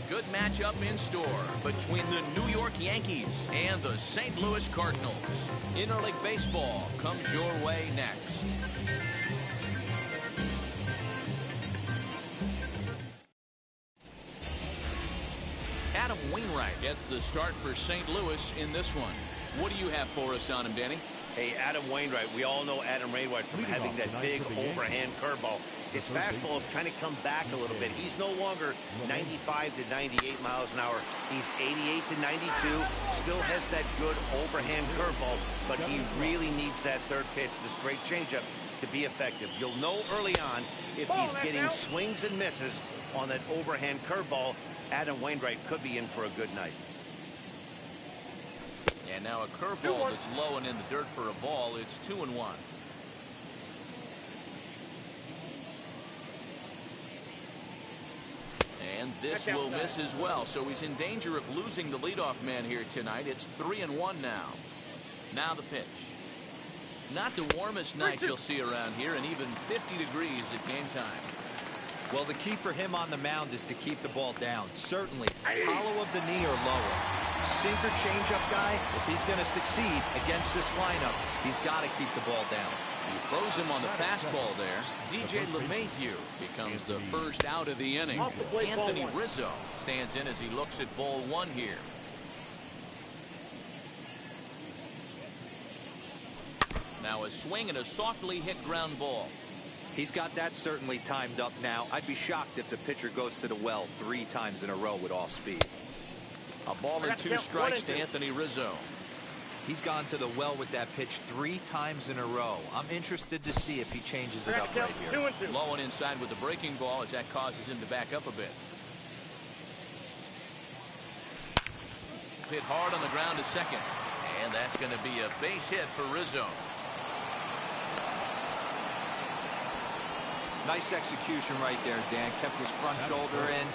good matchup in store between the New York Yankees and the St. Louis Cardinals. Interleague Baseball comes your way next. Adam Wainwright gets the start for St. Louis in this one. What do you have for us on him, Danny? Hey, Adam Wainwright. We all know Adam Wainwright from having that big overhand curveball. His fastball has kind of come back a little bit. He's no longer 95 to 98 miles an hour. He's 88 to 92. Still has that good overhand curveball, but he really needs that third pitch, the straight changeup, to be effective. You'll know early on if he's getting swings and misses on that overhand curveball. Adam Wainwright could be in for a good night. And now a curveball that's low and in the dirt for a ball. It's 2-1. And this will miss as well, so he's in danger of losing the leadoff man here tonight. It's 3-1 now. Now the pitch. Not the warmest night you'll see around here, and even 50 degrees at game time. Well, the key for him on the mound is to keep the ball down. Certainly, hollow of the knee or lower. Sinker changeup guy, if he's going to succeed against this lineup, he's got to keep the ball down. He throws him on the fastball there. DJ LeMahieu becomes the first out of the inning. Anthony Rizzo stands in as he looks at ball one here. Now a swing and a softly hit ground ball. He's got that certainly timed up now. I'd be shocked if the pitcher goes to the well 3 times in a row with off speed. A ball and 2 strikes to Anthony Rizzo. He's gone to the well with that pitch 3 times in a row. I'm interested to see if he changes it up right here. Low and inside with the breaking ball as that causes him to back up a bit. Hit hard on the ground to second. And that's going to be a base hit for Rizzo. Nice execution right there, Dan. Kept his front shoulder in,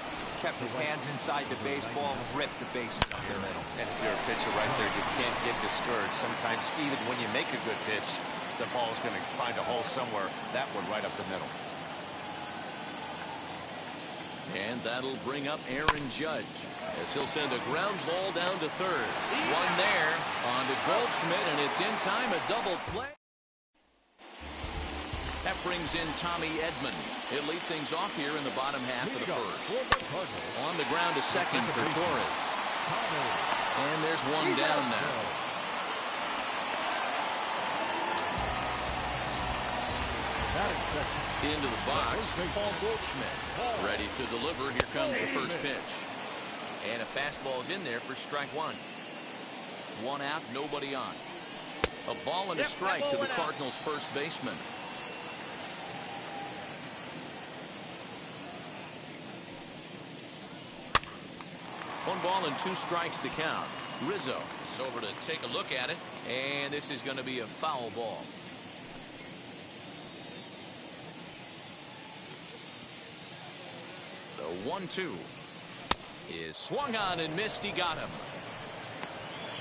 kept his hands inside the baseball, ripped the base up the middle. And if you're a pitcher right there, you can't get discouraged. Sometimes even when you make a good pitch, the ball is going to find a hole somewhere. That one right up the middle. And that'll bring up Aaron Judge as he'll send a ground ball down to third. One there on to Goldschmidt, and it's in time, a double play. That brings in Tommy Edman. He'll lead things off here in the bottom half of the first. On the ground to second for Torres. And there's one down now. Into the box, Paul Goldschmidt. Ready to deliver. Here comes the first pitch. And a fastball's in there for strike one. One out, nobody on. A ball and a strike to the Cardinals' first baseman. 1 ball and 2 strikes to count. Rizzo is over to take a look at it, and this is going to be a foul ball. The 1-2 is swung on and missed. He got him.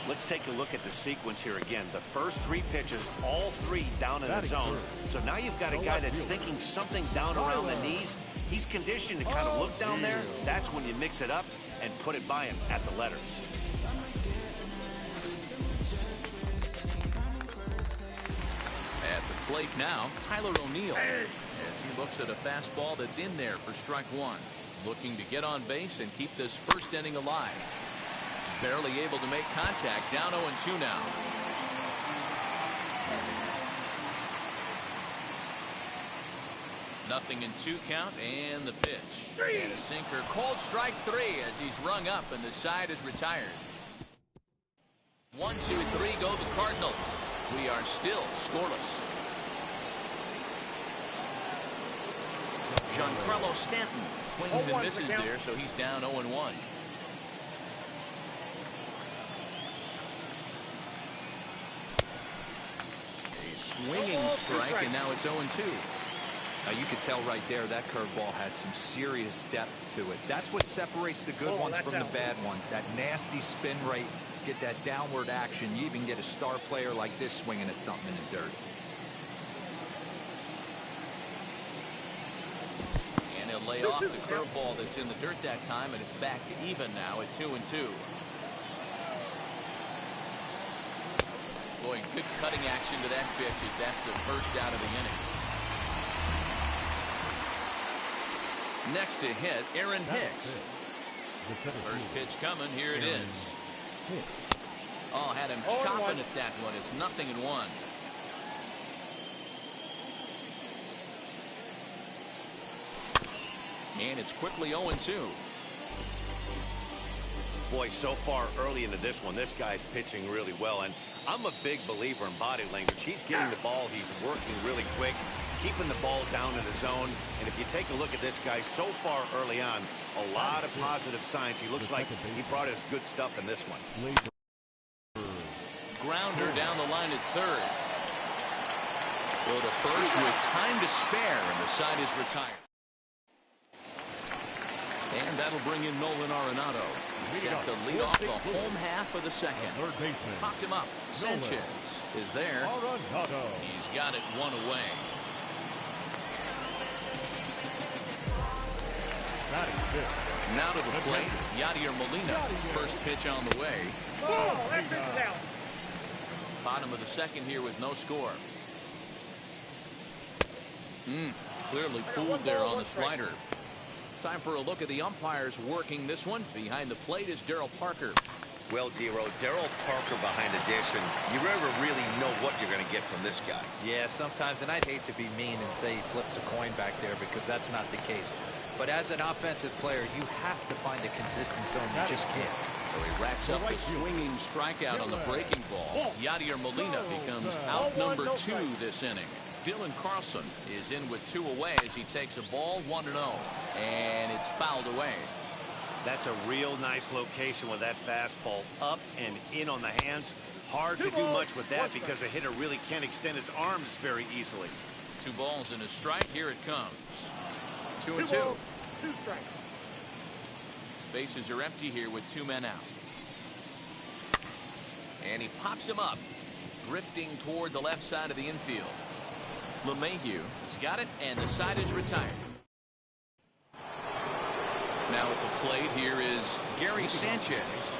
Let's take a look at the sequence here again. The first 3 pitches, all 3 down in the zone. So now you've got a guy that's thinking something down around the knees. He's conditioned to kind of look down there. That's when you mix it up and put it by him at the letters. At the plate now, Tyler O'Neill, as he looks at a fastball that's in there for strike one. Looking to get on base and keep this first inning alive. Barely able to make contact, down 0-2 now. Nothing in 2 count, and the pitch. And a sinker, called strike 3 as he's rung up and the side is retired. 1, 2, 3 go the Cardinals. We are still scoreless. Giancarlo Stanton swings and misses there, so he's down 0-1. A swinging strike, and now it's 0-2. Now you could tell right there that curveball had some serious depth to it. That's what separates the good ones from the bad ones. That nasty spin rate, get that downward action. You even get a star player like this swinging at something in the dirt. And he'll lay off the curveball that's in the dirt that time, and it's back to even now at 2-2. Boy, good cutting action to that pitch as that's the first out of the inning. Next to hit, Aaron Hicks. First pitch coming. Here it is. Oh, had him chopping at that one. It's 0-1. And it's quickly 0-2. Boy, so far early into this one, this guy's pitching really well. And I'm a big believer in body language. He's getting the ball. He's working really quick, keeping the ball down in the zone. And if you take a look at this guy so far early on, a lot of positive signs. He looks like he brought his good stuff in this one. Grounder down the line at third. Go to first with time to spare, and the side is retired. And that'll bring in Nolan Arenado. Set to lead off the home half of the second. Popped him up. Sanchez is there. He's got it one away. Now to the plate, Yadier Molina. First pitch on the way. Bottom of the second here with no score. Clearly fooled there on the slider. Time for a look at the umpires working this one. Behind the plate is Darryl Parker. Well, Dero, Darryl Parker behind the dish, and you never really know what you're going to get from this guy. Yeah, sometimes, and I'd hate to be mean and say he flips a coin back there because that's not the case. But as an offensive player, you have to find a consistent zone. You just can't. So he racks up the swinging strikeout on the breaking ball. Yadier Molina becomes out number 2 this inning. Dylan Carlson is in with 2 away as he takes a ball 1-0, and it's fouled away. That's a real nice location with that fastball up and in on the hands. Hard to do much with that because a hitter really can't extend his arms very easily. 2 balls and a strike. Here it comes. 2-2. 2 strikes. Bases are empty here with 2 men out. And he pops him up, drifting toward the left side of the infield. LeMahieu has got it, and the side is retired. Now at the plate, here is Gary Sanchez,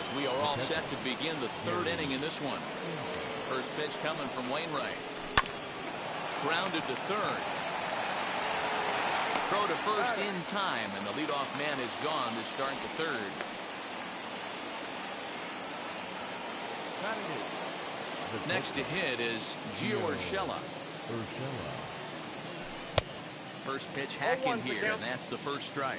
as we are all set to begin the 3rd inning in this one. First pitch coming from Wainwright. Grounded to third. Throw to first in time, and the leadoff man is gone to start the 3rd. Next to hit is Gio Urshela. First pitch hacking here, and that's the first strike.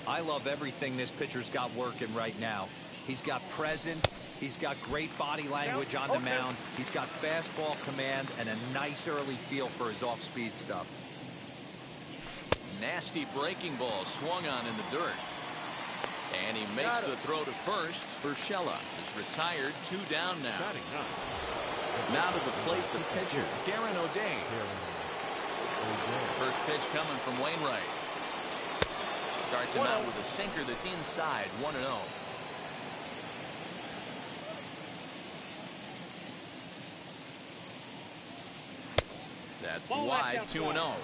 I love everything this pitcher's got working right now. He's got presence. He's got great body language on the mound. He's got fastball command and a nice early feel for his off-speed stuff. Nasty breaking ball swung on in the dirt. And he makes the throw to first. Urshela is retired. 2 down now. Now to the plate, the pitcher, Darren O'Day. First pitch coming from Wainwright. Starts him out with a sinker that's inside. 1-0. That's wide. 2-0.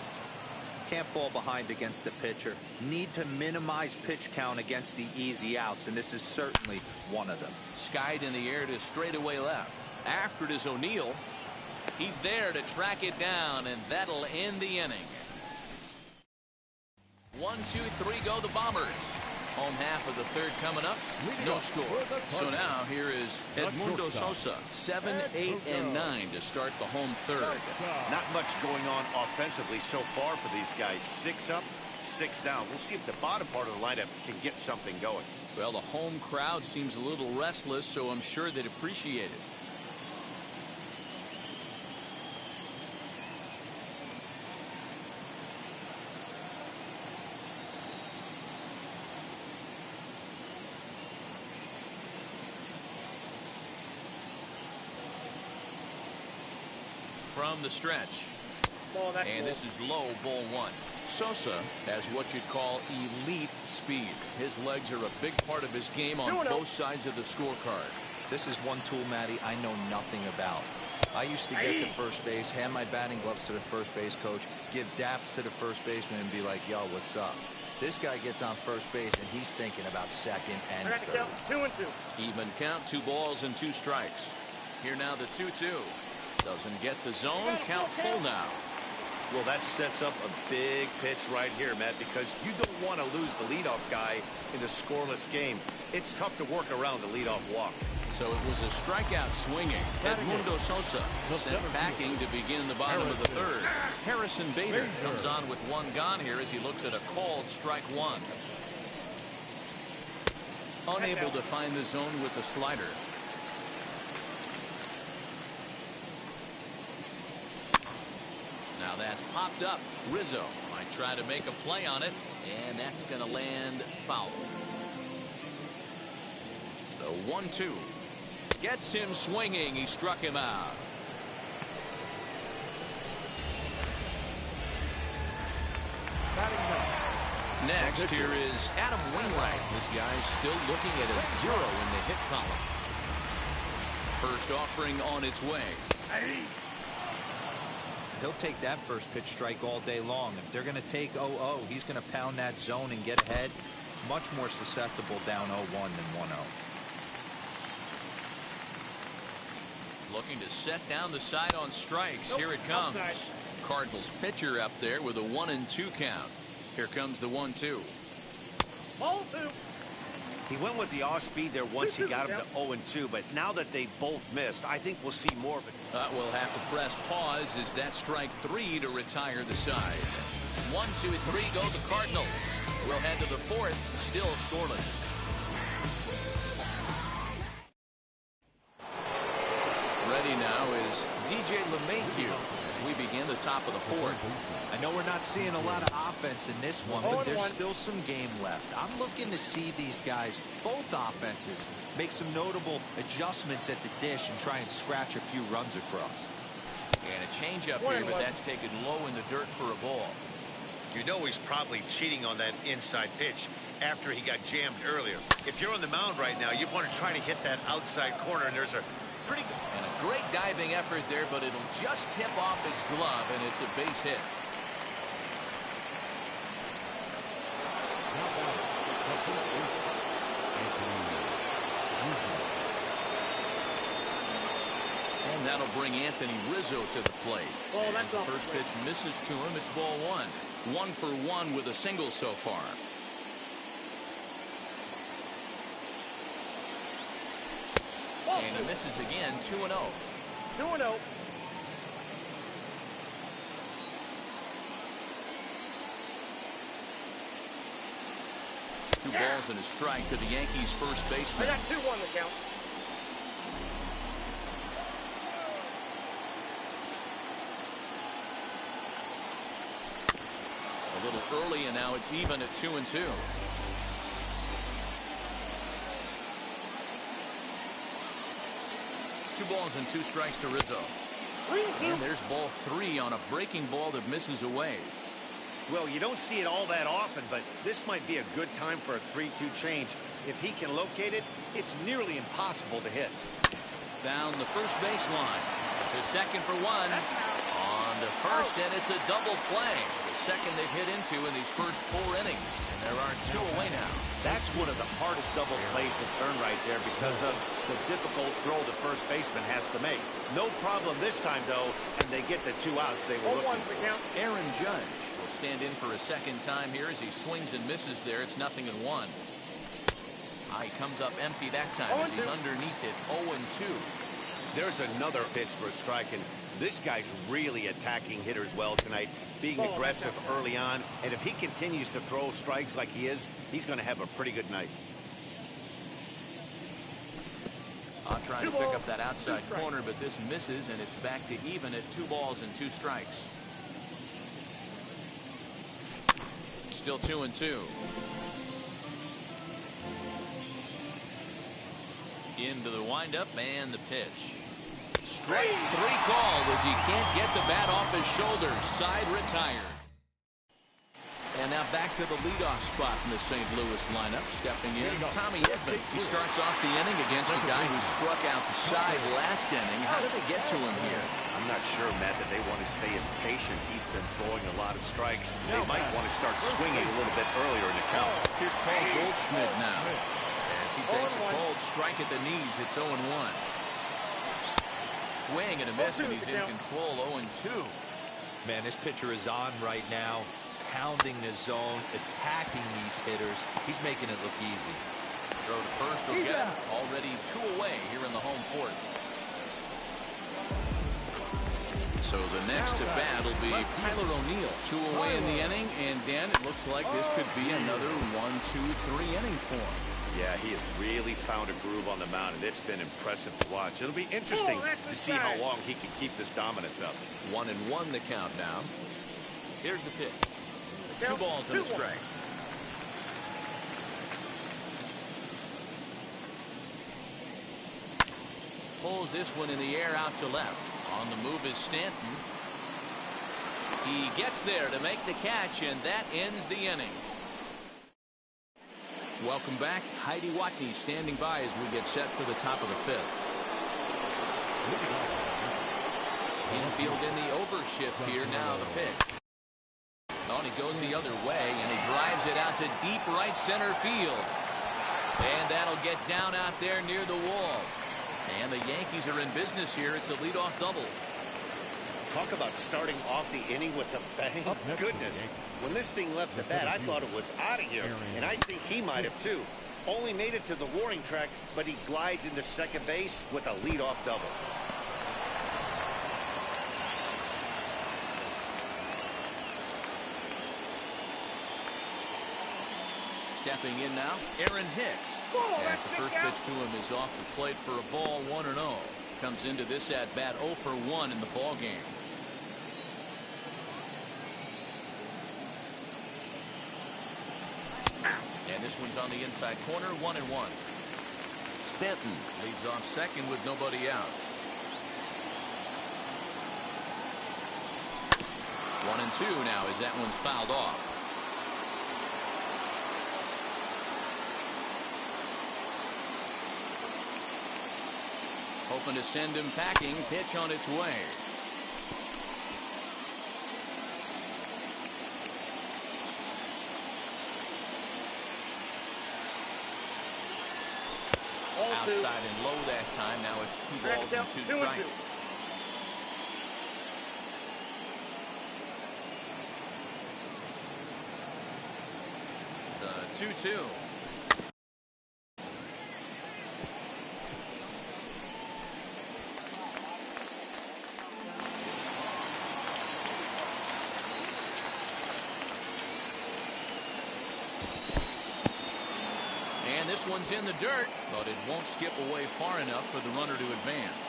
Can't fall behind against the pitcher. Need to minimize pitch count against the easy outs, and this is certainly one of them. Skied in the air to straightaway left. After it is O'Neill. He's there to track it down, and that'll end the inning. 1, 2, 3 go the Bombers. Home half of the 3rd coming up. No score. So now here is Edmundo Sosa. 7, 8, and 9 to start the home 3rd. Not much going on offensively so far for these guys. 6 up, 6 down. We'll see if the bottom part of the lineup can get something going. Well, the home crowd seems a little restless, so I'm sure they'd appreciate it. From the stretch. And this is low, ball 1. Sosa has what you'd call elite speed. His legs are a big part of his game on both sides of the scorecard. This is one tool, Matty, I know nothing about. I used to get to first base, hand my batting gloves to the first base coach, give daps to the first baseman, and be like, yo, what's up? This guy gets on first base, and he's thinking about second and third. 2-2. Even count, 2 balls and 2 strikes. Here now the 2-2. Doesn't get the zone. Count full now. Well, that sets up a big pitch right here, Matt, because you don't want to lose the leadoff guy in a scoreless game. It's tough to work around the leadoff walk. So it was a strikeout swinging. Edmundo Sosa sent packing to begin the bottom of the third. Harrison Bader comes on with 1 gone here as he looks at a called strike 1. Unable to find the zone with the slider. Now that's popped up. Rizzo might try to make a play on it, and that's going to land foul. The 1-2 gets him swinging. He struck him out. Next, here is Adam Wainwright. This guy's still looking at a 0 in the hit column. First offering on its way. He'll take that first pitch strike all day long. If they're going to take 0-0, he's going to pound that zone and get ahead. Much more susceptible down 0-1 than 1-0. Looking to set down the side on strikes. Here it comes. Cardinals pitcher up there with a 1-2 count. Here comes the 1-2. Ball 2. He went with the off speed there once he got him to 0-2, but now that they both missed, I think we'll see more of it. We'll have to press pause as that strike 3 to retire the side. 1, 2, 3 go the Cardinals. We'll head to the 4th, still scoreless. Ready now is DJ LeMahieu as we begin the top of the 4th. I know we're not seeing a lot of offense in this one, but there's still some game left. I'm looking to see these guys, both offenses, make some notable adjustments at the dish and try and scratch a few runs across. And a changeup here, but that's taken low in the dirt for a ball. You know he's probably cheating on that inside pitch after he got jammed earlier. If you're on the mound right now, you want to try to hit that outside corner, and there's a pretty good... And a great diving effort there, but it'll just tip off his glove, and it's a base hit. And that'll bring Anthony Rizzo to the plate. Oh, that's the first pitch misses to him. It's ball 1. 1 for 1 with a single so far. And he misses again. 2-0. 2-0. Two balls and a strike to the Yankees' first baseman. I got 2-1 the count. A little early, and now it's even at 2-2. Two balls and 2 strikes to Rizzo. And there's ball 3 on a breaking ball that misses away. Well, you don't see it all that often, but this might be a good time for a 3-2 change. If he can locate it, it's nearly impossible to hit. Down the first baseline. To second for 1. On to first, and it's a double play. The second they've hit into in these first 4 innings. And there are 2 away now. That's one of the hardest double plays to turn right there because of the difficult throw the first baseman has to make. No problem this time, though, and they get the 2 outs they were looking for. Aaron Judge will stand in for a second time here as he swings and misses there. It's 0-1. He comes up empty that time as he's underneath it. 0-2. There's another pitch for a strike, and this guy's really attacking hitters well tonight, being aggressive early on, and if he continues to throw strikes like he is, he's going to have a pretty good night. Trying to pick up that outside corner, but this misses, and it's back to even at 2 balls and 2 strikes. Still 2-2. Into the windup and the pitch. Strike 3 called as he can't get the bat off his shoulders. Side retired. And now back to the leadoff spot in the St. Louis lineup. Stepping in, Tommy Edman. He starts off the inning against a guy who struck out the side last inning. How did they get to him here? I'm not sure, Matt, that they want to stay as patient. He's been throwing a lot of strikes. They might want to start swinging a little bit earlier in the count. Here's Paul Goldschmidt now. As he takes a cold strike at the knees, it's 0-1. Swing and a miss, and he's in control, 0-2. Man, this pitcher is on right now, pounding the zone, attacking these hitters. He's making it look easy. Throw to first will get him. Already 2 away here in the home fourth. So the next to bat will be Tyler O'Neill. 2 away in the inning, and Dan, it looks like this could be another 1-2-3 inning for him. Yeah, he has really found a groove on the mound, and it's been impressive to watch. It'll be interesting to see how long he can keep this dominance up. 1-1 the count now. Here's the pitch. 2 balls and a strike. Pulls this one in the air out to left. On the move is Stanton. He gets there to make the catch, and that ends the inning. Welcome back. Heidi Watney standing by as we get set for the top of the 5th. Infield in the overshift here now, the pitch. Oh, and he goes the other way, and he drives it out to deep right center field. And that'll get down out there near the wall. And the Yankees are in business here. It's a leadoff double. Talk about starting off the inning with a bang. Goodness. When this thing left the bat, I thought it was out of here. And I think he might have, too. Only made it to the warning track, but he glides into second base with a leadoff double. Stepping in now, Aaron Hicks. As the first pitch to him is off the plate for a ball, 1-0. Comes into this at bat 0 for 1 in the ball game. And this one's on the inside corner, 1-1. Stanton leads off second with nobody out. 1-2 now as that one's fouled off. Hoping to send him packing. Pitch on its way. Outside and low that time. Now it's 2 balls and 2 strikes. The 2-2. This one's in the dirt, but it won't skip away far enough for the runner to advance.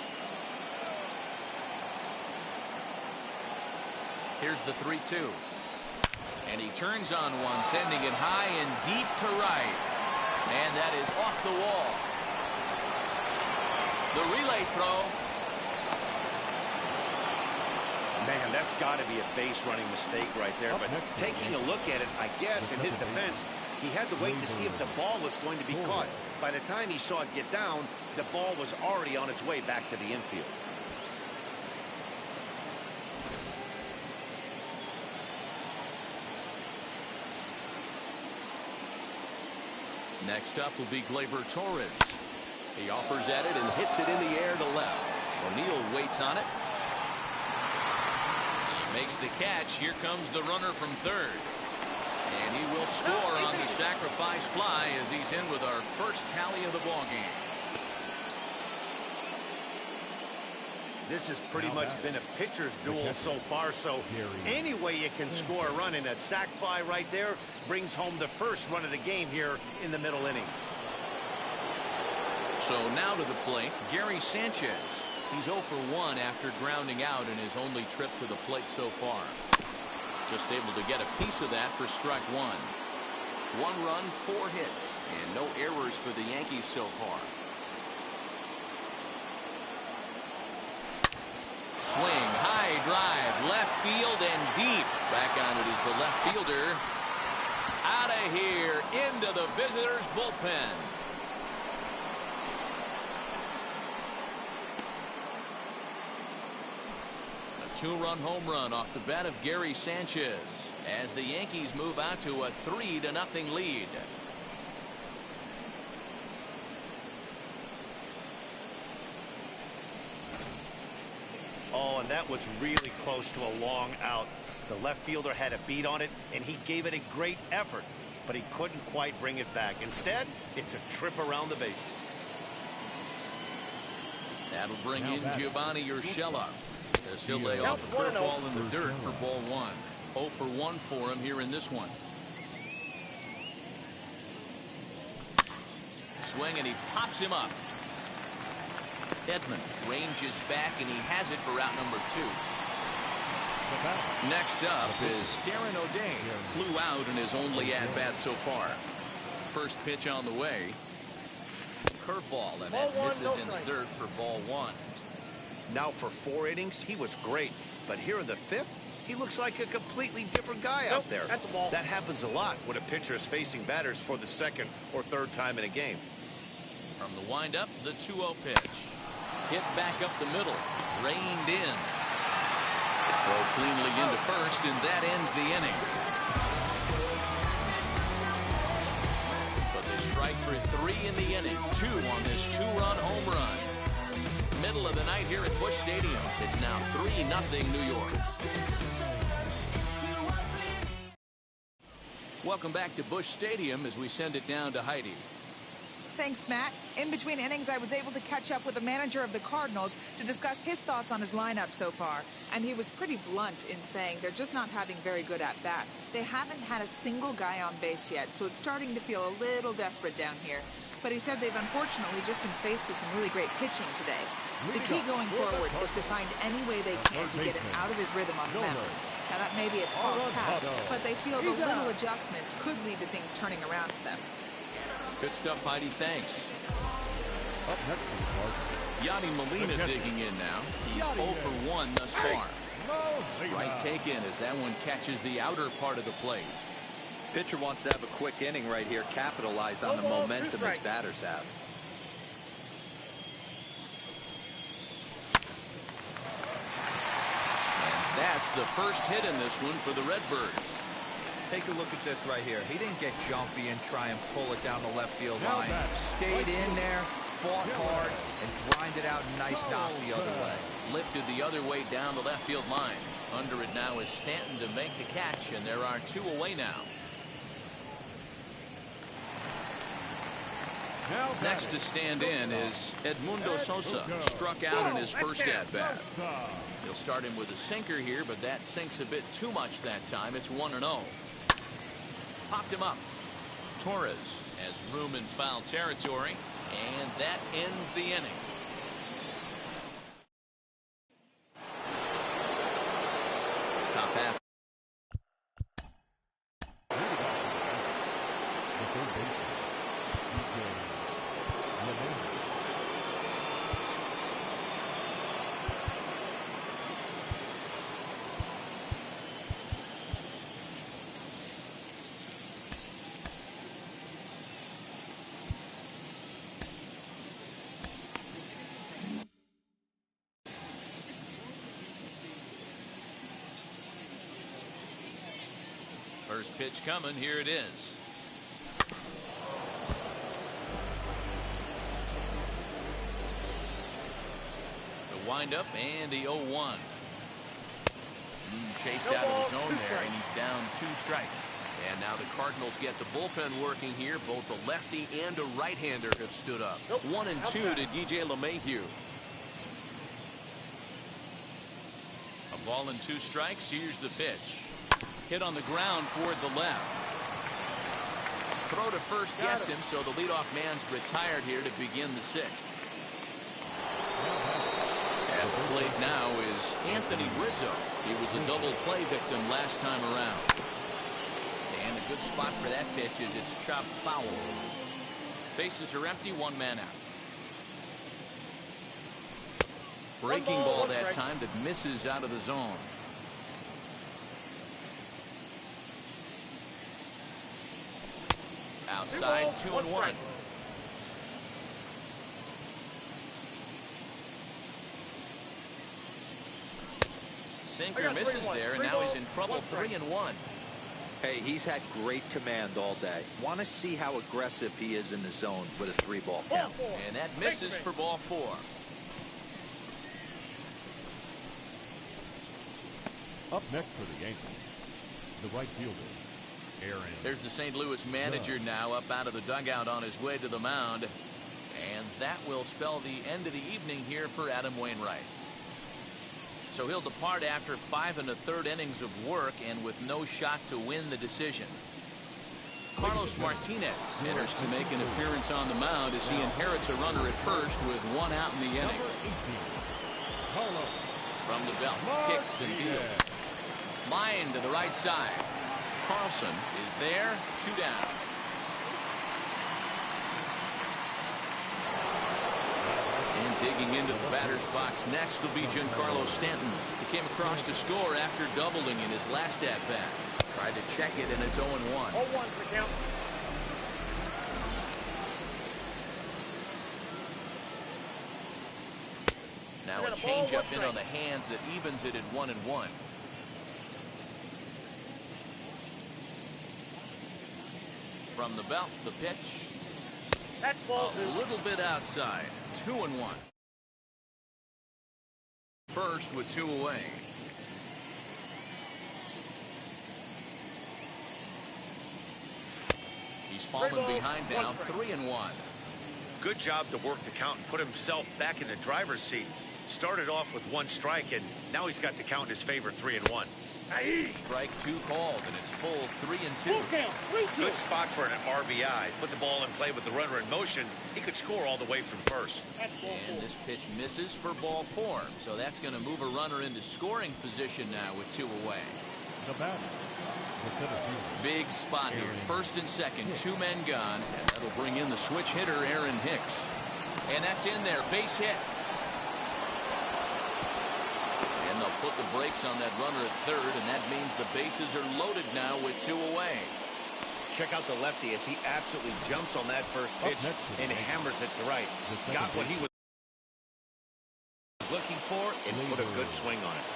Here's the 3-2. And he turns on one, sending it high and deep to right. And that is off the wall. The relay throw. Man, that's got to be a base running mistake right there. But taking a look at it, I guess, in his defense, he had to wait to see if the ball was going to be caught. By the time he saw it get down, the ball was already on its way back to the infield. Next up will be Gleyber Torres. He offers at it and hits it in the air to left. O'Neill waits on it. He makes the catch. Here comes the runner from third. And he will score on the sacrifice fly as he's in with our first tally of the ball game. This has pretty much been a pitcher's duel so far, so any way you can score a run, in a sac fly right there brings home the first run of the game here in the middle innings. So now to the plate, Gary Sanchez. He's 0 for 1 after grounding out in his only trip to the plate so far. Just able to get a piece of that for strike 1. 1 run, 4 hits, and no errors for the Yankees so far. Swing, high drive, left field and deep. Back on it is the left fielder, out of here into the visitors' bullpen. A two-run home run off the bat of Gary Sanchez as the Yankees move out to a 3-0 lead. Oh, and that was really close to a long out. The left fielder had a beat on it, and he gave it a great effort, but he couldn't quite bring it back. Instead, it's a trip around the bases. That'll bring in Giovanni Urshela as he'll lay off a curveball in the dirt for ball one. 0 for 1 for him here in this one. Swing, and he pops him up. Edman ranges back, and he has it for out number 2. Next up is Darren O'Day. Flew out in his only at-bat so far. First pitch on the way. Curveball, and that misses in the dirt for ball 1. Now for 4 innings, he was great. But here in the 5th, he looks like a completely different guy out there. That happens a lot when a pitcher is facing batters for the 2nd or 3rd time in a game. From the windup, the 2-0 pitch. Hit back up the middle. Reined in. Throw cleanly into first, and that ends the inning. But they strike for 3 in the inning. 2 on this 2-run home run. Middle of the night here at Busch Stadium. It's now 3-0 New York. Welcome back to Busch Stadium as we send it down to Heidi. Thanks, Matt. In between innings, I was able to catch up with the manager of the Cardinals to discuss his thoughts on his lineup so far. And he was pretty blunt in saying they're just not having very good at-bats. They haven't had a single guy on base yet, so it's starting to feel a little desperate down here. But he said they've unfortunately just been faced with some really great pitching today. The key going forward is to find any way they can to get him out of his rhythm on the mound. Now, that may be a tall task, but they feel the little adjustments could lead to things turning around for them. Good stuff, Heidi. Thanks. Yanni Molina digging in now. He's 0 for 1 thus far. Strike taken as that one catches the outer part of the plate. Pitcher wants to have a quick inning right here, capitalize on the momentum his batters have. And that's the first hit in this one for the Redbirds. Take a look at this right here. He didn't get jumpy and try and pull it down the left field line. Stayed in there, fought hard, and grinded out a nice knock the other way. Lifted the other way down the left field line. Under it now is Stanton to make the catch, and there are 2 away now. Next to stand in is Edmundo Sosa. Struck out in his first at-bat. He'll start him with a sinker here, but that sinks a bit too much that time. It's 1-0. Popped him up. Torres has room in foul territory, and that ends the inning. Top half. First pitch coming. Here it is. The windup and the 0-1. Chased out of the zone there, and he's down 2 strikes. And now the Cardinals get the bullpen working here. Both a lefty and a right-hander have stood up. 1-2 to DJ LeMahieu. A ball and 2 strikes. Here's the pitch. Hit on the ground toward the left. Throw to first gets him, so the leadoff man's retired here to begin the 6th. At the plate now is Anthony Rizzo. He was a double play victim last time around. And a good spot for that pitch is it's chopped foul. Bases are empty, 1 man out. Breaking ball that time that misses out of the zone. Outside, 2-1. Sinker misses there, and now he's in trouble. 3-1. Hey, he's had great command all day. Want to see how aggressive he is in the zone with a 3-ball count. And that misses for ball 4. Up next for the Yankees, the right fielder, Aaron. There's the St. Louis manager now up out of the dugout on his way to the mound. And that will spell the end of the evening here for Adam Wainwright. So he'll depart after 5 1/3 innings of work and with no shot to win the decision. Carlos Martinez enters to make an appearance on the mound as he inherits a runner at first with 1 out in the inning. From the belt, kicks and deals. Line to the right side. Carlson is there, 2 down. And digging into the batter's box next will be Giancarlo Stanton. He came across to score after doubling in his last at-bat. Tried to check it, and it's 0-1. 0-1 for count. Now a change-up in on the hands that evens it at 1-1. From the belt, the pitch. That's ball A little bit outside. 2-1. First with 2 away. He's fallen behind now. 3-1. Good job to work the count and put himself back in the driver's seat. Started off with 1 strike, and now he's got the count in his favor, 3-1. Strike 2 called, and it's full 3-2. Full count. 3-2. Good spot for an RBI. Put the ball in play with the runner in motion. He could score all the way from first. That's ball And 4. this pitch misses for ball 4. So that's going to move a runner into scoring position now with 2 away. The batter, the center fielder. Big spot here. First and second, 2 men gone. And that'll bring in the switch hitter, Aaron Hicks. And that's in there. Base hit. And they'll put the brakes on that runner at third, and that means the bases are loaded now with 2 away. Check out the lefty as he absolutely jumps on that first pitch and hammers it to right. Got what he was looking for and put a good swing on it.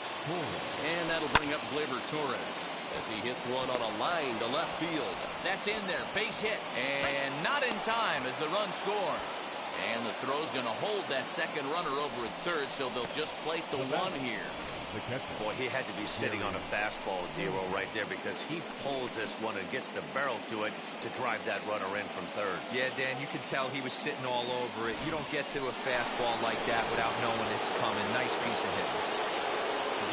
And that'll bring up Gleyber Torres as he hits one on a line to left field. That's in there. Base hit. And not in time as the run scores. And the throw's going to hold that second runner over at third, so they'll just plate the 1 here. Boy, he had to be sitting on a fastball, Dero, right there, because he pulls this one and gets the barrel to it to drive that runner in from third. Yeah, Dan, you can tell he was sitting all over it. You don't get to a fastball like that without knowing it's coming. Nice piece of hitting.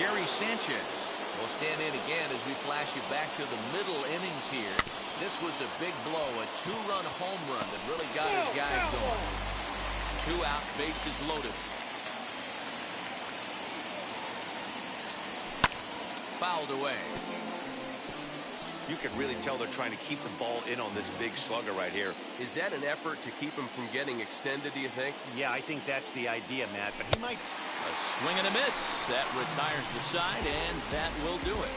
Gary Sanchez will stand in again as we flash you back to the middle innings here. This was a big blow, a 2-run home run that really got his guys going. 2 out, bases loaded. Fouled away. You can really tell they're trying to keep the ball in on this big slugger right here. Is that an effort to keep him from getting extended, do you think? Yeah, I think that's the idea, Matt, but he might... A swing and a miss. That retires the side, and that will do it.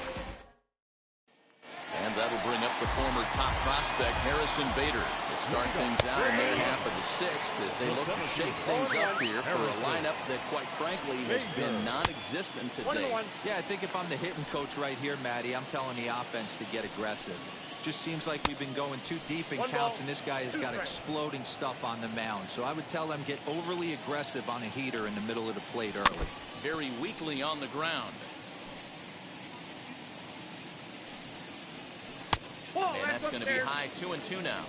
And that'll bring up the former top prospect, Harrison Bader, to start things out in their half of the 6th as they look to shake things up here for a lineup that, quite frankly, has been non-existent today. Yeah, I think if I'm the hitting coach right here, Matty, I'm telling the offense to get aggressive. Just seems like we've been going too deep in counts, and this guy has got exploding stuff on the mound. So I would tell them get overly aggressive on a heater in the middle of the plate early. Very weakly on the ground. And that's going to be high, 2-2 now.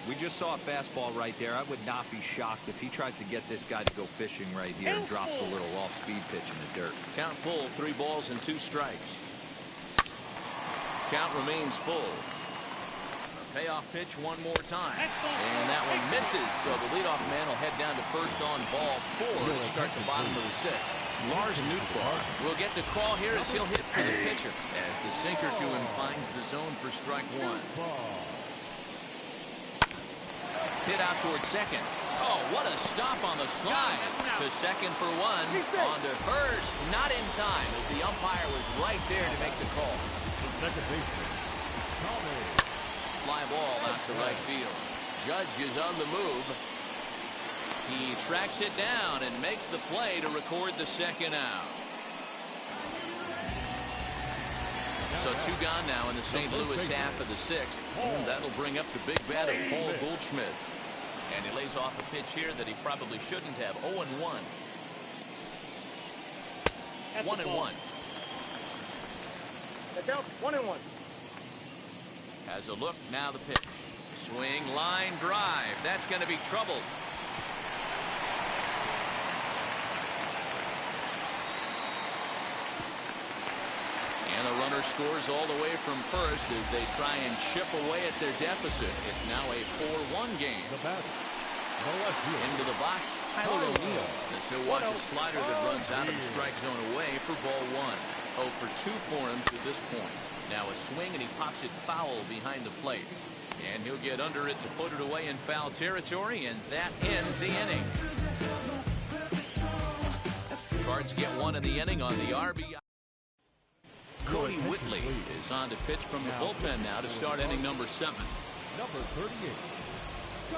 We just saw a fastball right there. I would not be shocked if he tries to get this guy to go fishing right here and drops a little off-speed pitch in the dirt. Count full, 3 balls and 2 strikes. Count remains full. A payoff pitch one more time. And that one misses, so the leadoff man will head down to first on ball 4 to start the bottom of the 6th. Lars Nootbaar will get the call here as he'll hit for the pitcher as the sinker to him finds the zone for strike 1. Hit out towards second. Oh, what a stop on the slide. To second for 1. On to first. Not in time as the umpire was right there to make the call. Second baseman, Fly ball out to right field. Judge is on the move. He tracks it down and makes the play to record the second out. So 2 gone now in the St. Louis half of the 6th. And that'll bring up the big bat of Paul Goldschmidt. And he lays off a pitch here that he probably shouldn't have. 0-1. 1-1. That's out. 1-1. Has a look. Now the pitch. Swing, line, drive. That's going to be trouble. And the runner scores all the way from first as they try and chip away at their deficit. It's now a 4-1 game. Into the box, Tyler O'Neill. As he'll watch a slider that runs out of the strike zone away for ball 1. 0 for 2 for him to this point. Now a swing and he pops it foul behind the plate. And he'll get under it to put it away in foul territory, and that ends the inning. Cards get 1 in the inning on the RBI. Cody Whitley is on to pitch from the bullpen now to start inning number 7. Number 38.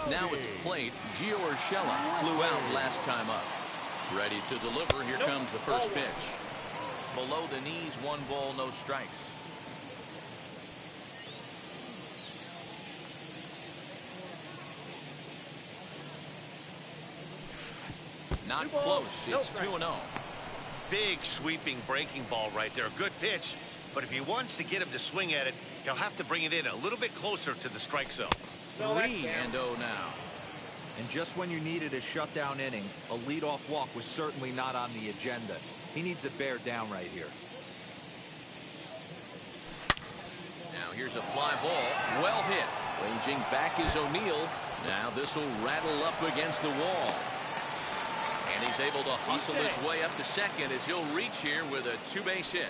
Now at the plate, Gio Urshela flew out last time up. Ready to deliver. Here comes the first pitch. Below the knees, 1 ball, no strikes. Not close. It's 2-0. Big sweeping breaking ball right there. Good pitch. But if he wants to get him to swing at it, he'll have to bring it in a little bit closer to the strike zone. 3-0 now. And just when you needed a shutdown inning, a leadoff walk was certainly not on the agenda. He needs it bear down right here. Now here's a fly ball. Well hit. Ranging back is O'Neill. Now this will rattle up against the wall. And he's able to hustle his way up to second as he'll reach here with a 2-base hit.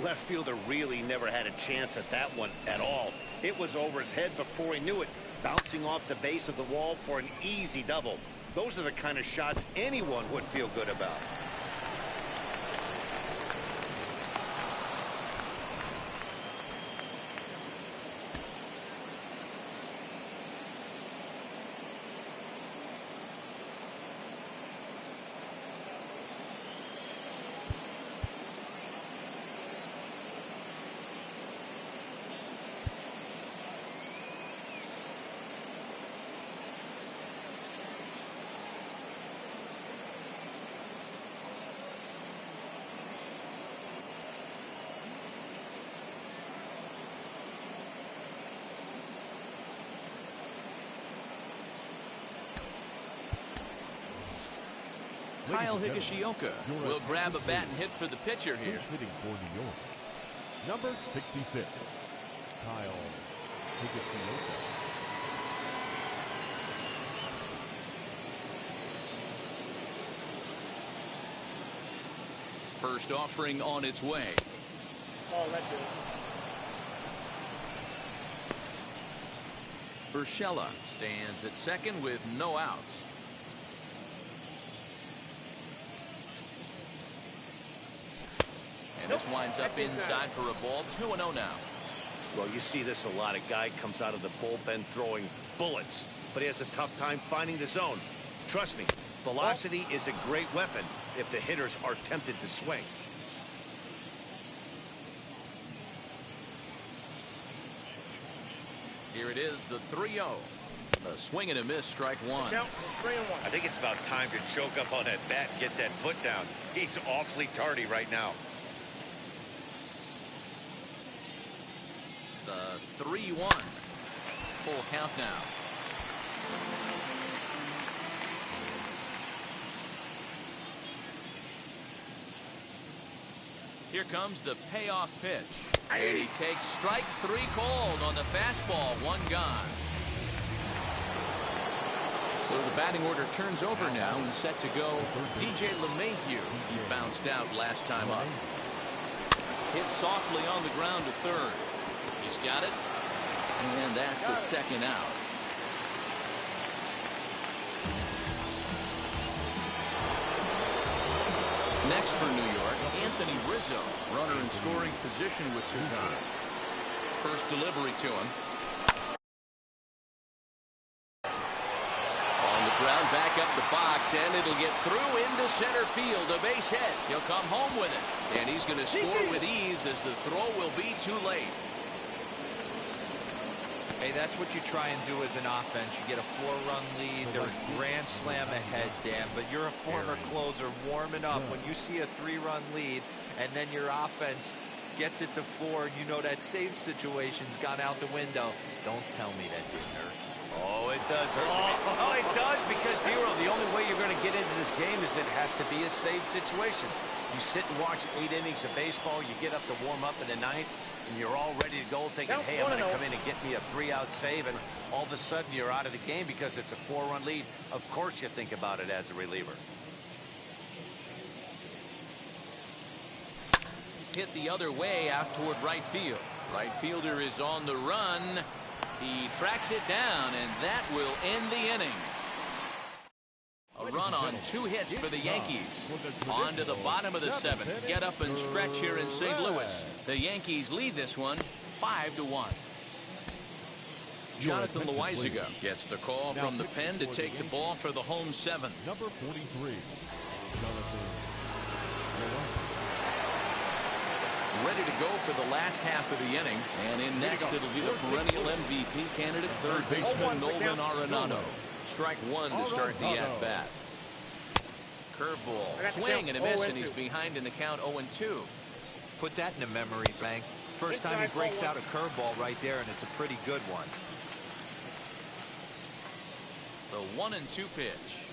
Left fielder really never had a chance at that one at all. It was over his head before he knew it, bouncing off the base of the wall for an easy double. Those are the kind of shots anyone would feel good about. Kyle Higashioka will grab a bat and hit for the pitcher here. Hitting for New York. Number 66. Kyle Higashioka. First offering on its way. Oh, that's it. Urshela stands at second with no outs. And this winds up inside for a ball. 2-0 now. Well, you see this a lot. A guy comes out of the bullpen throwing bullets, but he has a tough time finding the zone. Trust me, velocity is a great weapon if the hitters are tempted to swing. Here it is, the 3-0. A swing and a miss, strike 1. Count 3-1. I think it's about time to choke up on that bat and get that foot down. He's awfully tardy right now. The 3-1. Full count now. Here comes the payoff pitch. And he takes strike 3 called on the fastball. 1 gone. So the batting order turns over now and set to go. DJ LeMahieu. He bounced out last time up. Hit softly on the ground to third. He's got it. And that's the second out. Next for New York, Anthony Rizzo, runner in scoring position with 2 gone. First delivery to him. ground back up the box, and it'll get through into center field. A base hit. He'll come home with it. And he's going to score with ease as the throw will be too late. Hey, that's what you try and do as an offense. You get a 4-run lead. They're a grand slam ahead, Dan. But you're a former closer warming up. When you see a 3-run lead and then your offense gets it to 4, and you know that save situation's gone out the window. Don't tell me that didn't hurt. Oh, it does hurt. Oh, it does, because, Dero, the only way you're going to get into this game is it has to be a save situation. You sit and watch 8 innings of baseball, you get up to warm up in the 9th, and you're all ready to go thinking, hey, I'm going to come in and get me a 3-out save, and all of a sudden you're out of the game because it's a 4-run lead. Of course you think about it as a reliever. Hit the other way out toward right field. Right fielder is on the run. He tracks it down, and that will end the inning. A run on 2 hits for the Yankees. On to the bottom of the 7th. Get up and stretch here in St. Louis. The Yankees lead this one 5-1. Jonathan Loizaga gets the call from the pen to take the ball for the home 7th. Number 43, Jonathan. Ready to go for the last half of the inning. And in next, it'll be the perennial MVP candidate, third baseman Nolan Arenado. Strike 1 to start the at-bat. Curveball, swing and a miss, and he's behind in the count 0-2. Put that in the memory bank. First time he breaks out a curveball right there, and it's a pretty good one. The 1-2 pitch.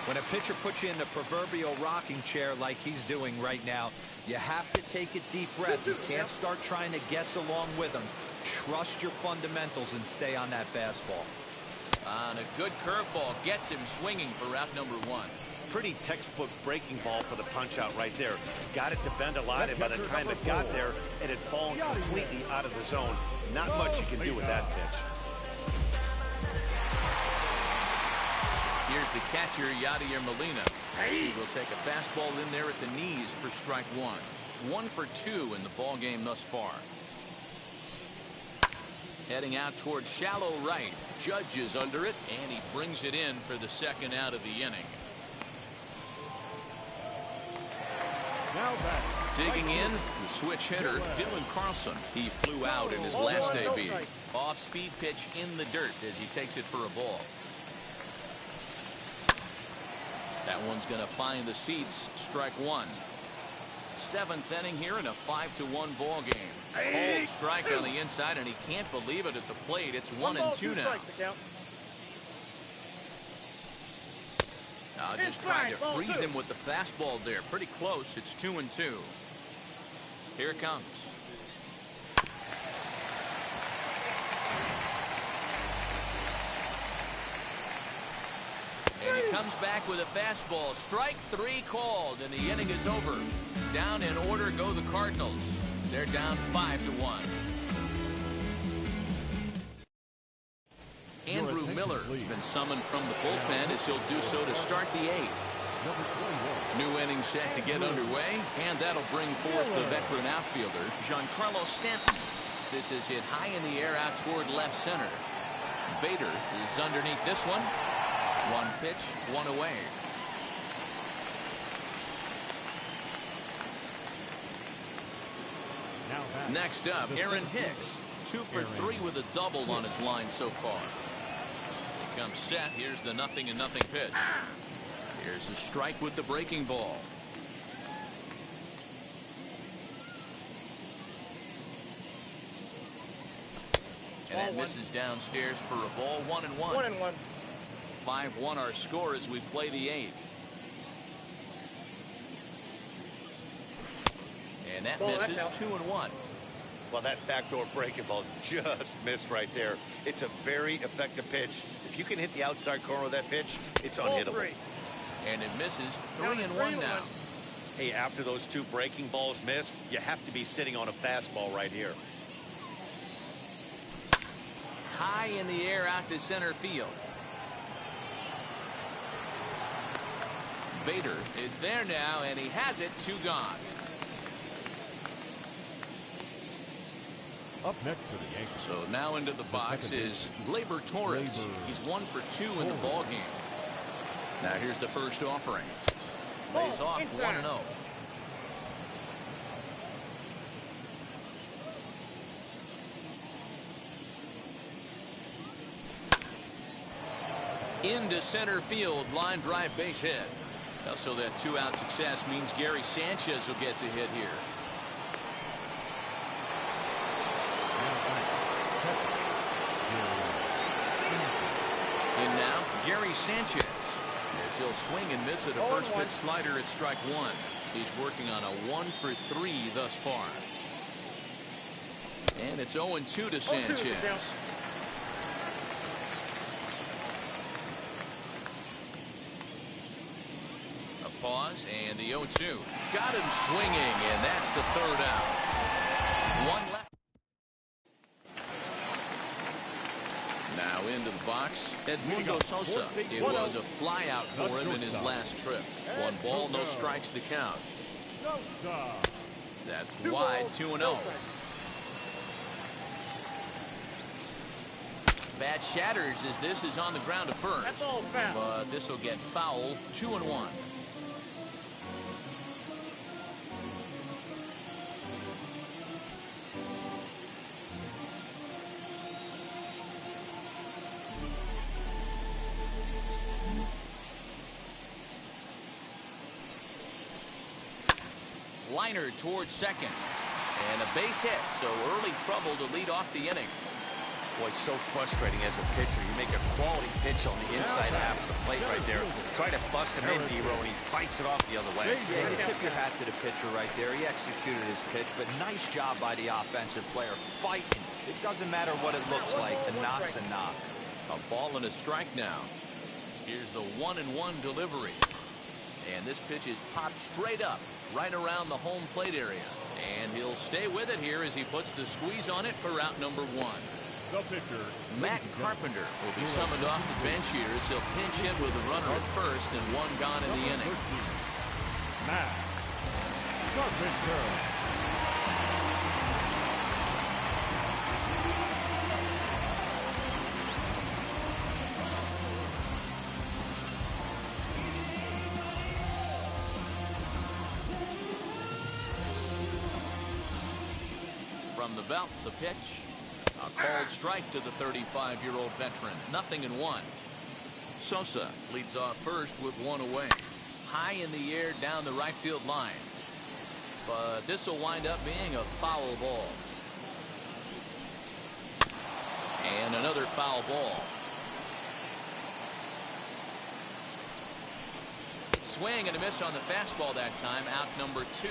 When a pitcher puts you in the proverbial rocking chair like he's doing right now, you have to take a deep breath. You can't start trying to guess along with him. Trust your fundamentals and stay on that fastball. On a good curveball, gets him swinging for route number 1. Pretty textbook breaking ball for the punch out right there. Got it to bend a lot, and by the time it got there, it had fallen completely out of the zone. Not much you can do with that pitch. Here's the catcher, Yadier Molina. As he will take a fastball in there at the knees for strike 1. 1 for 2 in the ball game thus far. Heading out towards shallow right. Judge is under it, and he brings it in for the 2nd out of the inning. Now back. Digging in, the switch hitter, Dylan Carlson. He flew out in his last AB. Off-speed pitch in the dirt as he takes it for a ball. That one's going to find the seats. Strike 1. 7th inning here in a 5-1 ball game. Cold strike on the inside, and he can't believe it at the plate. It's 1-2 now. Just trying to freeze him with the fastball there. Pretty close. It's 2-2. Here it comes. And he comes back with a fastball. Strike 3 called, and the inning is over. Down in order go the Cardinals. They're down 5-1. Andrew Miller has been summoned from the bullpen as he'll do so to start the 8th. New inning set to get underway, and that'll bring forth the veteran outfielder, Giancarlo Stanton. This is hit high in the air out toward left center. Bader is underneath this one. 1 pitch, 1 away. Next up, Aaron Hicks. 2 for 3 with a double on his line so far. He comes set. Here's the 0-0 pitch. Here's a strike with the breaking ball. And that misses downstairs for a ball. 1-1. 1-1. 5-1 our score as we play the 8th. And that misses. 2-1. Well, that backdoor breaking ball just missed right there. It's a very effective pitch. If you can hit the outside corner of that pitch, it's unhittable. And it misses. 3-1 now. Hey, after those 2 breaking balls missed, you have to be sitting on a fastball right here. High in the air out to center field. Bader is there now, and he has it. 2 gone. Up next for the Yankees. So now into the box is Gleyber Torres. He's 1 for 2 in the ball game. Now here's the first offering. Lays off 1-0. Into center field, line drive base hit. So that 2-out success means Gary Sanchez will get to hit here. And now Gary Sanchez, as he'll swing and miss at a first pitch slider at strike 1. He's working on a 1 for 3 thus far. And it's 0-2 to Sanchez. Pause, and the 0-2. Got him swinging, and that's the 3rd out. 1 left. Now into the box, Edmundo Sosa. It was a fly out for him in his last trip. 1 ball, no strikes to count. That's wide, 2-0. Bat shatters as this is on the ground to first. But this will get foul, 2-1. Liner towards second. And a base hit, so early trouble to lead off the inning. Boy, so frustrating as a pitcher. You make a quality pitch on the inside half of the plate right there. Try to bust him in, D-Row, and he fights it off the other way. Yeah, you tip your hat to the pitcher right there. He executed his pitch, but nice job by the offensive player fighting. It doesn't matter what it looks like. A knock's a knock. A ball and a strike now. Here's the 1-1 delivery. And this pitch is popped straight up, right around the home plate area. And he'll stay with it here as he puts the squeeze on it for out number 1. The pitcher, Matt Carpenter will be summoned off the bench here as he'll pinch hit with a runner at first and 1 gone in the inning. Matt Carpenter. From the belt, the pitch. A called strike to the 35-year-old veteran. 0-1. Sosa leads off first with 1 away. High in the air down the right field line. But this will wind up being a foul ball. And another foul ball. Swing and a miss on the fastball that time. Out number 2.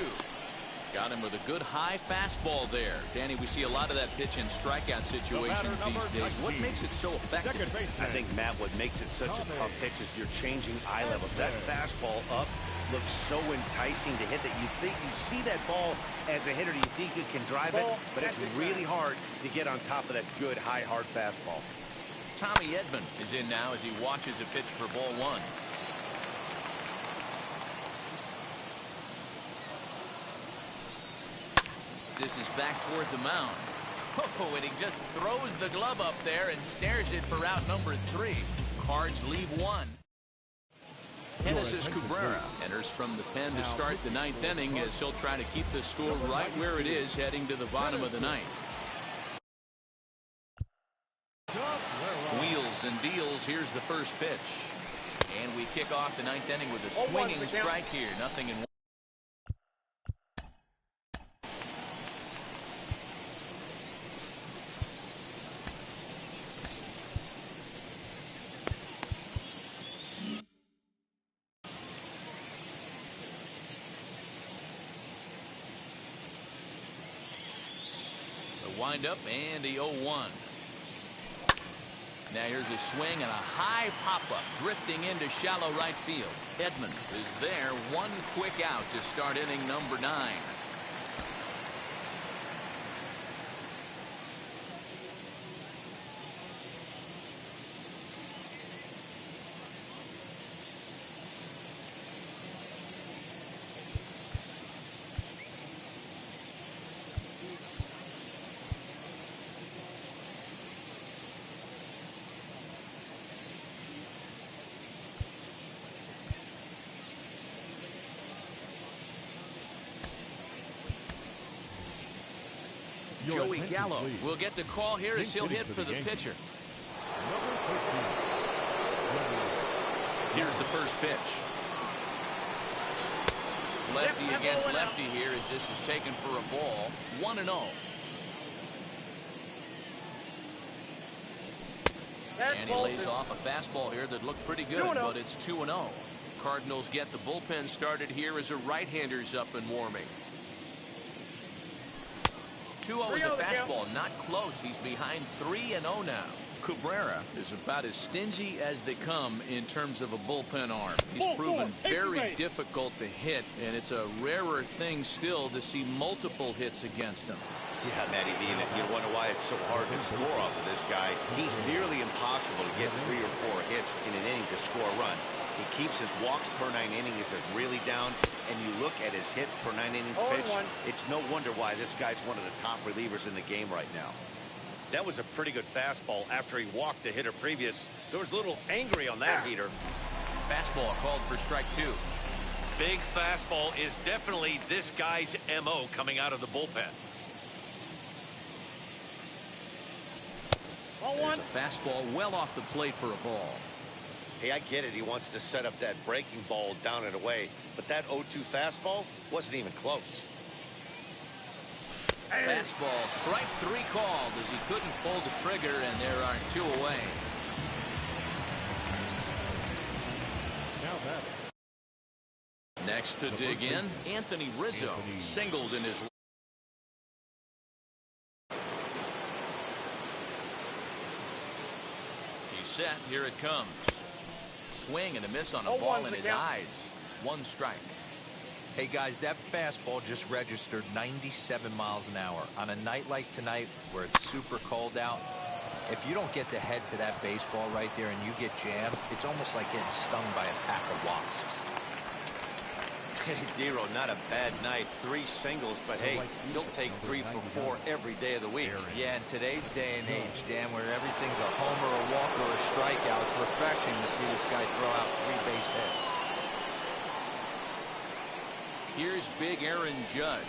Got him with a good high fastball there. Danny, we see a lot of that pitch in strikeout situations these days. What makes it so effective? I think, Matt, what makes it such a tough pitch is you're changing eye levels. That fastball up looks so enticing to hit that you think you see that ball as a hitter. You think you can drive it, but it's really hard to get on top of that good, high, hard fastball. Tommy Edman is in now as he watches a pitch for ball 1. This is back toward the mound. Oh, and he just throws the glove up there and snares it for out number 3. Cards leave 1. Genesis Cabrera enters from the pen to start the 9th inning as he'll try to keep the score right where it is heading to the bottom of the 9th. Wheels and deals. Here's the first pitch. And we kick off the 9th inning with a swinging strike here. 0-1. Wind up and the 0-1. Now here's a swing and a high pop-up drifting into shallow right field. Edman is there. 1 quick out to start inning number 9. Joey Gallo will get the call here as he'll hit for the pitcher. Here's the first pitch. Lefty against lefty here as this is taken for a ball. 1-0. And he lays off a fastball here that looked pretty good, but it's 2-0. Cardinals get the bullpen started here as a right-hander's up and warming. 2-0 is a fastball, not close. He's behind 3-0 now. Cabrera is about as stingy as they come in terms of a bullpen arm. He's proven very difficult to hit, and it's a rarer thing still to see multiple hits against him. Yeah, Matty V, and you wonder why it's so hard to score off of this guy. He's nearly impossible to get 3 or 4 hits in an inning to score a run. He keeps his walks per 9 innings really down, and you look at his hits per 9 innings pitch, it's no wonder why this guy's one of the top relievers in the game right now. That was a pretty good fastball after he walked the hitter previous. There was a little angry on that heater. Fastball called for strike 2. Big fastball is definitely this guy's MO coming out of the bullpen. There's a fastball well off the plate for a ball. Hey, I get it. He wants to set up that breaking ball down and away, but that 0-2 fastball wasn't even close. Fastball, strike 3 called as he couldn't pull the trigger, and there are 2 away. Next to dig in, Anthony Rizzo singled in his. He's set. Here it comes. Swing and a miss on a ball in his eyes. 1 strike. Hey guys, that fastball just registered 97 miles an hour. On a night like tonight where it's super cold out, if you don't get to head to that baseball right there and you get jammed, it's almost like getting stung by a pack of wasps. Hey, Dero, not a bad night. 3 singles, but hey, he'll take 3 for 4 every day of the week. Yeah, in today's day and age, Dan, where everything's a homer, a walk, or a strikeout, it's refreshing to see this guy throw out 3 base hits. Here's big Aaron Judge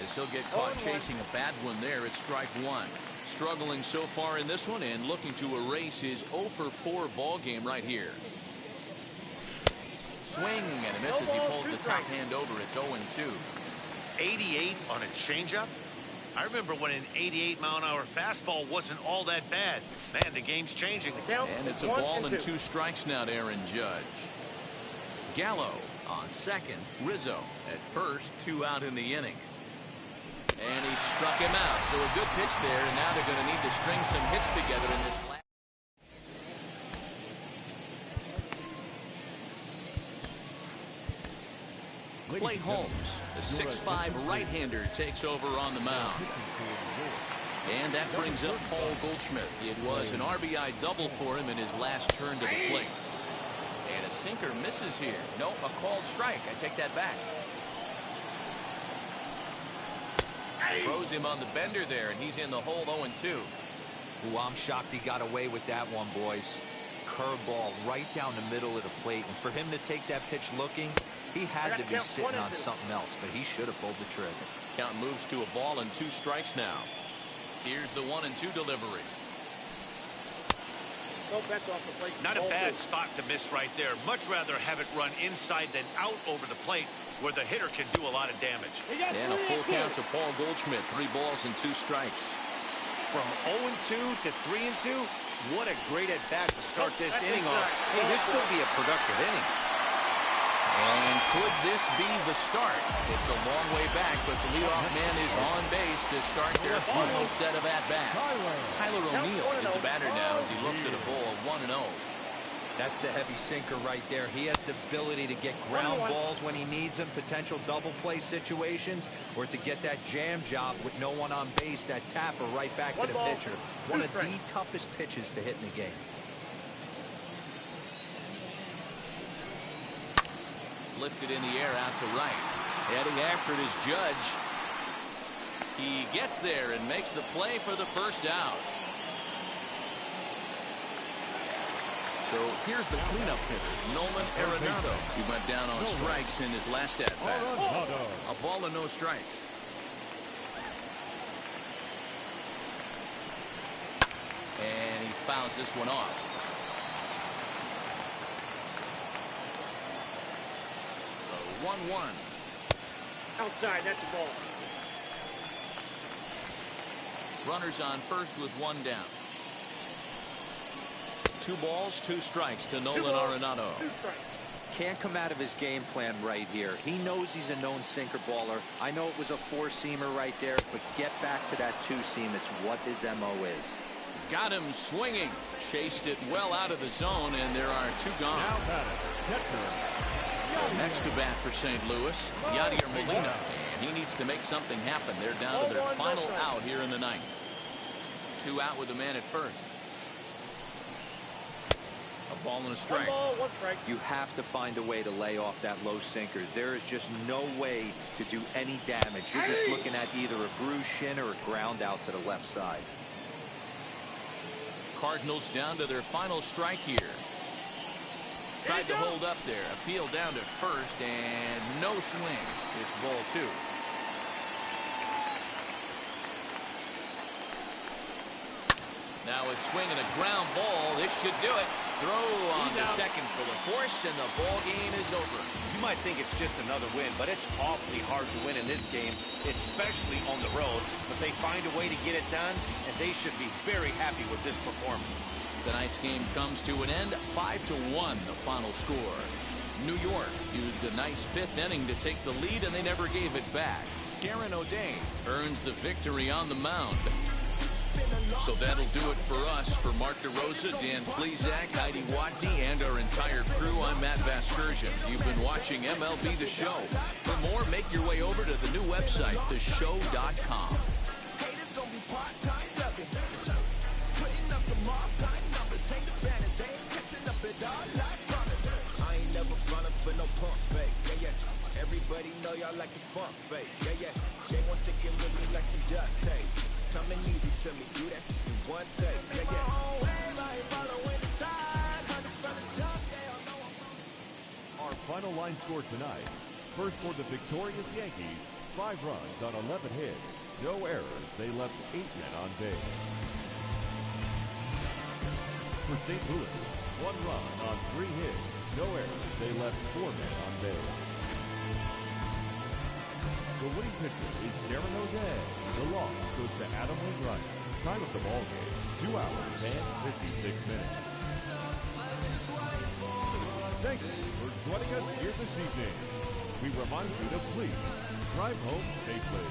as he'll get caught chasing a bad one there at strike 1. Struggling so far in this one and looking to erase his 0 for 4 ball game right here. Swing and a miss as he pulls the top hand over. It's 0-2. 88 on a changeup? I remember when an 88-mile-an-hour fastball wasn't all that bad. Man, the game's changing. And it's a ball and 2 strikes now to Aaron Judge. Gallo on second. Rizzo at first. 2 out in the inning. And he struck him out. So a good pitch there, and now they're going to need to string some hits together in this last. Clay Holmes, the 6'5" right-hander, takes over on the mound. And that brings up Paul Goldschmidt. It was an RBI double for him in his last turn to the plate. And a sinker misses here. Nope, a called strike. I take that back. Throws him on the bender there, and he's in the hole 0-2. Ooh, I'm shocked he got away with that one, boys. Curveball right down the middle of the plate. And for him to take that pitch looking, he had to be sitting on something else, but he should have pulled the trigger. Count moves to a ball and 2 strikes now. Here's the 1-2 delivery. Not a bad spot to miss right there. Much rather have it run inside than out over the plate where the hitter can do a lot of damage. And a full count to Paul Goldschmidt. 3 balls and 2 strikes. From 0-2 to 3-2, what a great at-bat to start this inning off. Hey, this could be a productive inning. And could this be the start? It's a long way back, but the leadoff man is on base to start their final set of at-bats. Tyler O'Neill is the batter now as he looks at a ball 1-0. That's the heavy sinker right there. He has the ability to get ground balls when he needs them, potential double play situations, or to get that jam job with no one on base, that tapper right back to the pitcher. One of the toughest pitches to hit in the game. Lifted in the air out to right. Heading after it is Judge. He gets there and makes the play for the first out. So here's the cleanup hitter, Nolan Arenado. He went down on strikes in his last at-bat. A ball and no strikes. fouls this one off. The 1-1. Outside, that's the ball. Runners on first with one down. 2 balls, 2 strikes to Nolan Arenado. 2 strikes. Can't come out of his game plan right here. He knows he's a known sinker baller. I know it was a 4-seamer right there, but get back to that 2-seam. It's what his MO is. Got him swinging. Chased it well out of the zone, and there are 2 gone. Now batting, catcher. Next to bat for St. Louis, Yadier Molina. And he needs to make something happen. They're down to their final out here in the 9th. 2 out with a man at first. A ball and a strike. 1 ball, 1 strike. You have to find a way to lay off that low sinker. There is just no way to do any damage. You're just looking at either a bruised shin or a ground out to the left side. Cardinals down to their final strike here. Tried to hold up there. Appeal down to first, and no swing. It's ball 2. Now a swing and a ground ball. This should do it. Throw on the second for the force, and the ball game is over. You might think it's just another win, but it's awfully hard to win in this game, especially on the road. But they find a way to get it done, and they should be very happy with this performance. Tonight's game comes to an end, 5-1 the final score. New York used a nice 5th inning to take the lead, and they never gave it back. Darren O'Day earns the victory on the mound. So that'll do it for us. For Mark DeRosa, Dan Plesac, Heidi Watney, and our entire crew, I'm Matt Vasgersian. You've been watching MLB The Show. For more, make your way over to the new website, theshow.com. For no pump fake, yeah. Everybody know y'all like the funk fake, yeah. They want sticking with me like some duct tape. Coming easy to me, do that in one take, yeah. Our final line score tonight. First for the victorious Yankees, 5 runs on 11 hits. No errors. They left 8 men on base. For St. Louis, 1 run on 3 hits. No errors. They left 4 men on base. The winning pitcher is Darren O'Day. The loss goes to Adam Wainwright. Time of the ball game, 2 hours and 56 minutes. Thank you for joining us here this evening. We remind you to please drive home safely.